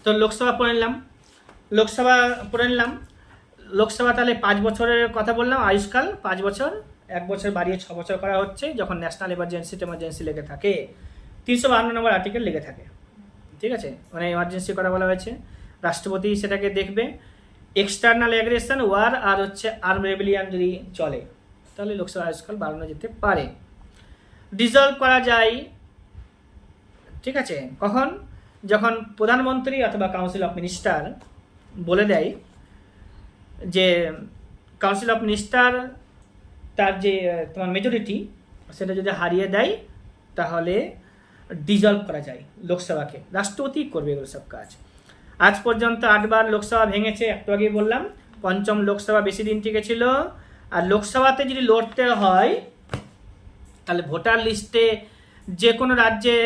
তো লোকসভা পড়ে নিলাম, লোকসভা তাহলে 5 বছরের কথা বললাম, আয়ুষ্কাল 5 বছর, 1 বছর বাড়িয়ে 6 বছর করা হচ্ছে যখন ন্যাশনাল এমার্জেন্সি লেগে থাকে, 352 নম্বর আর্টিকেল লেগে থাকে। ঠিক আছে, মানে এমার্জেন্সি করা বলা হয়েছে, রাষ্ট্রপতি সেটাকে দেখবে। এক্সটার্নাল অ্যাগ্রেশন, ওয়ার আর হচ্ছে আর্ম রেবেলিয়ান যদি চলে তাহলে লোকসভা আয়ুষ্কাল বাড়ানো যেতে পারে। ডিজলভ করা যায়, ঠিক আছে, কখন? যখন প্রধানমন্ত্রী অথবা কাউন্সিল অফ মিনিস্টার বলে দেয় যে কাউন্সিল অফ মিনিস্টার তার যে তোমার মেজরিটি সেটা যদি হারিয়ে দেয় তাহলে ডিজলভ করা যায় লোকসভাকে, রাষ্ট্রপতি করবে এগুলো সব কাজ। আজ পর্যন্ত 8 বার লোকসভা ভেঙেছে, একটু আগেই বললাম। পঞ্চম লোকসভা বেশি দিন টিকেছিল। আর লোকসভাতে যদি লড়তে হয় তাহলে ভোটার লিস্টে যে কোনো রাজ্যে